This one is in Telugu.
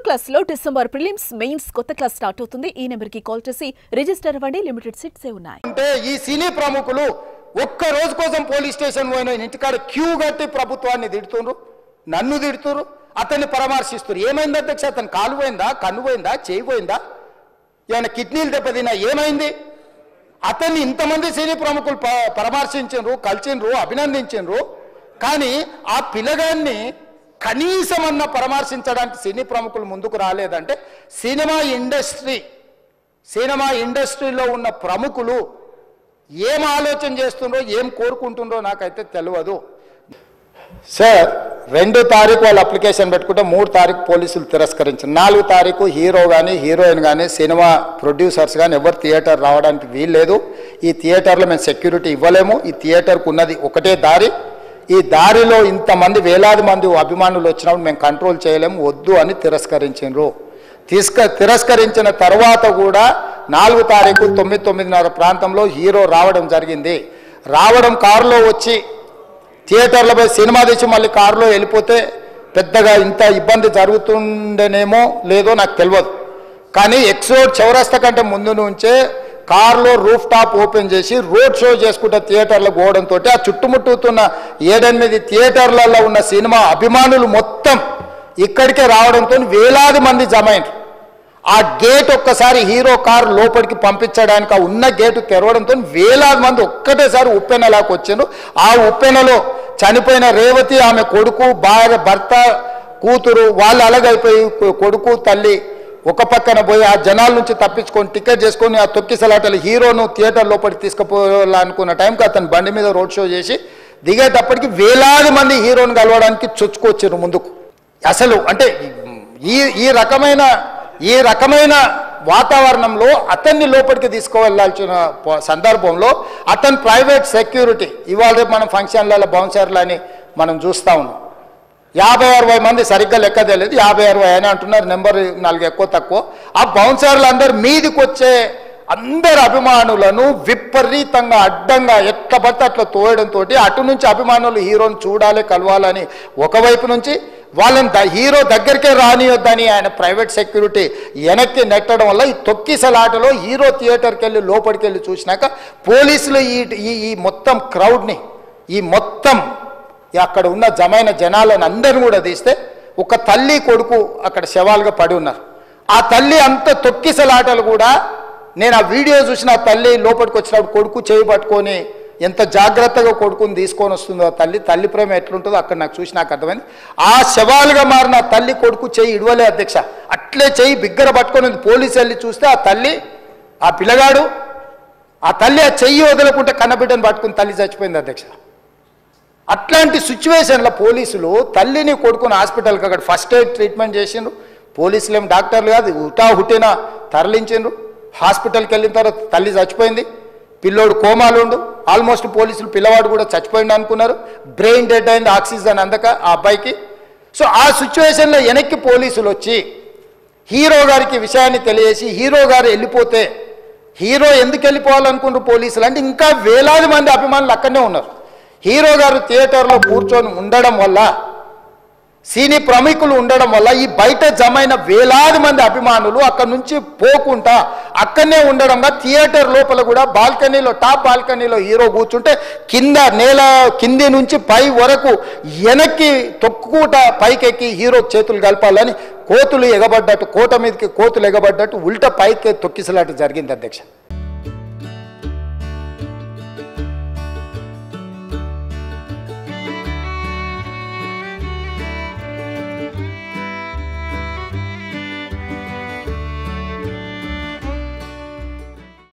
క్లాస్ లో డిసెంబర్ ప్రిలిమ్స్ మెయిన్స్ కొత్త క్లాస్ స్టార్ట్ అవుతుంది. ఈ నెంబర్ కి కాల్ చేసి రిజిస్టర్ అవ్వండి. లిమిటెడ్ సీట్స్ ఉన్నాయి. అంటే ఈ సినీ ప్రముఖులు ఒక్క రోజు కోసం పోలీస్ స్టేషన్ పోయిన ఇంటికాడ క్యూ కట్టి ప్రభుత్వాన్ని తిడుతున్నారు, నన్ను తిడుతున్నారు, అతన్ని పరామర్శిస్తున్నారు. ఏమైంది అధ్యక్ష? అతను కాలు పోయిందా, కన్ను పోయిందా, చేయి పోయిందా, ఏమైనా కిడ్నీలు దెబ్బతిన్నా, ఏమైంది? అతన్ని ఇంతమంది సినీ ప్రముఖులు పరామర్శించారు, కలిసిండ్రు, అభినందించారు. కానీ ఆ పిల్లగాన్ని కనీసమన్నా పరామర్శించడానికి సినీ ప్రముఖులు ముందుకు రాలేదంటే సినిమా ఇండస్ట్రీలో ఉన్న ప్రముఖులు ఏం ఆలోచన చేస్తుండ్రో, ఏం కోరుకుంటుండ్రో నాకైతే తెలియదు. సార్ 2 తారీఖు వాళ్ళు అప్లికేషన్ పెట్టుకుంటే 3 తారీఖు పోలీసులు తిరస్కరించారు. 4 తారీఖు హీరో కానీ హీరోయిన్ కానీ సినిమా ప్రొడ్యూసర్స్ కానీ ఎవరు థియేటర్ రావడానికి వీల్లేదు. ఈ థియేటర్లో మేము సెక్యూరిటీ ఇవ్వలేము. ఈ థియేటర్కు ఉన్నది ఒకటే దారి. ఈ దారిలో ఇంతమంది వేలాది మంది అభిమానులు వచ్చినప్పుడు మేము కంట్రోల్ చేయలేము, వద్దు అని తిరస్కరించారు. తిరస్కరించిన తర్వాత కూడా 4 తారీఖు 9:30 ప్రాంతంలో హీరో రావడం జరిగింది. రావడం కారులో వచ్చి థియేటర్లో పోయి సినిమా తెచ్చి మళ్ళీ కారులో వెళ్ళిపోతే పెద్దగా ఇంత ఇబ్బంది జరుగుతుండేనేమో లేదో నాకు తెలియదు. కానీ ఎక్స్రోడ్ చౌరస్తా కంటే ముందు నుంచే కారులో రూఫ్ టాప్ ఓపెన్ చేసి రోడ్ షో చేసుకుంటే థియేటర్లో పోవడంతో ఆ చుట్టుముట్టుతున్న 7-8 థియేటర్లలో ఉన్న సినిమా అభిమానులు మొత్తం ఇక్కడికే రావడంతో వేలాది మంది జమ అయినారు. ఆ గేట్ ఒక్కసారి హీరో కారు లోపలికి పంపించడానికి ఆ ఉన్న గేటు తెరవడంతో వేలాది మంది ఒక్కటేసారి ఉప్పెనలాకి వచ్చారు. ఆ ఉప్పెనలో చనిపోయిన రేవతి, ఆమె కొడుకు, భార్య, భర్త, కూతురు వాళ్ళు అలాగైపోయి కొడుకు తల్లి ఒక పక్కన పోయి ఆ జనాల నుంచి తప్పించుకొని టికెట్ చేసుకొని ఆ తొక్కిసలాటలు హీరోను థియేటర్ లోపలికి తీసుకుపోవాలనుకున్న టైంకి అతను బండి మీద రోడ్ షో చేసి దిగేటప్పటికి వేలాది మంది హీరోను కలవడానికి చొచ్చుకొచ్చారు ముందుకు. అసలు అంటే ఈ రకమైన వాతావరణంలో అతన్ని లోపలికి తీసుకువెళ్ళాల్సిన సందర్భంలో అతను ప్రైవేట్ సెక్యూరిటీ, ఇవాళ రేపు మనం ఫంక్షన్లలో బౌన్సర్లు అని మనం చూస్తూ ఉన్నాం. 50-60 మంది సరిగ్గా లెక్క తెలియదు, 50-60 అని అంటున్నారు, నెంబర్ 4 ఎక్కువ తక్కువ. ఆ బౌన్సర్లు అందరు మీదికి వచ్చే అందరు అభిమానులను విపరీతంగా అడ్డంగా ఎట్లా పడితే అట్లా తోయడంతో అటు నుంచి అభిమానులు హీరోని చూడాలి, కలవాలని ఒకవైపు నుంచి వాళ్ళని హీరో దగ్గరికే రానియొద్దని ఆయన ప్రైవేట్ సెక్యూరిటీ వెనక్కి నెట్టడం వల్ల ఈ తొక్కిసలాటలో హీరో థియేటర్కి వెళ్ళి లోపలికి వెళ్ళి చూసినాక పోలీసులు ఈ మొత్తం క్రౌడ్ని, ఈ మొత్తం అక్కడ ఉన్న జమైన జనాలను అందరిని కూడా తీస్తే ఒక తల్లి కొడుకు అక్కడ శవాలుగా పడి ఉన్నారు. ఆ తల్లి అంత తొక్కిసలాటలు కూడా నేను ఆ వీడియో చూసిన ఆ తల్లి లోపలికి వచ్చినప్పుడు కొడుకు చేయి పట్టుకొని ఎంత జాగ్రత్తగా కొడుకుని తీసుకొని వస్తుందో తల్లి ప్రేమ ఎట్లుంటుందో అక్కడ నాకు చూసి నాకు అర్థమైంది. ఆ శవాలుగా మారిన తల్లి కొడుకు చేయి ఇడవలే అధ్యక్ష, అట్లే చేయి బిగ్గర పట్టుకొని పోలీసు వెళ్ళి చూస్తే ఆ తల్లి, ఆ పిల్లగాడు, ఆ తల్లి ఆ చెయ్యి వదలకుంటే కన్నబిడ్డను పట్టుకుని తల్లి చచ్చిపోయింది అధ్యక్ష. అట్లాంటి సిచ్యువేషన్లో పోలీసులు తల్లిని కొడుకుని హాస్పిటల్కి అక్కడ ఫస్ట్ ఎయిడ్ ట్రీట్మెంట్ చేసిండ్రు. పోలీసులు ఏం డాక్టర్లు కాదు, హుటాహుటిన తరలించిండ్రు. హాస్పిటల్కి వెళ్ళిన తర్వాత తల్లి చచ్చిపోయింది, పిల్లోడు కోమాలు ఉండు. ఆల్మోస్ట్ పోలీసులు పిల్లవాడు కూడా చచ్చిపోయింది అనుకున్నారు. బ్రెయిన్ డెడ్ అయింది, ఆక్సిజన్ అందక ఆ అబ్బాయికి. సో ఆ సిచ్యువేషన్లో వెనక్కి పోలీసులు వచ్చి హీరో గారికి విషయాన్ని తెలియజేసి హీరో గారు వెళ్ళిపోతే హీరో ఎందుకు వెళ్ళిపోవాలనుకున్నారు పోలీసులు అంటే ఇంకా వేలాది మంది అభిమానులు అక్కడనే ఉన్నారు. హీరో గారు థియేటర్లో కూర్చొని ఉండడం వల్ల, సినీ ప్రముఖులు ఉండడం వల్ల ఈ బయట జమైన వేలాది మంది అభిమానులు అక్కడ నుంచి పోకుండా అక్కడనే ఉండడంగా థియేటర్ లోపల కూడా బాల్కనీలో, టాప్ బాల్కనీలో హీరో కూర్చుంటే కింది నుంచి పై వరకు వెనక్కి తొక్కుట పైకెక్కి హీరో చేతులు కలపాలని కోతులు ఎగబడ్డట్టు, కోట మీదకి కోతులు ఎగబడ్డట్టు ఉల్టా పైకి తొక్కిసలాట జరిగింది అధ్యక్ష.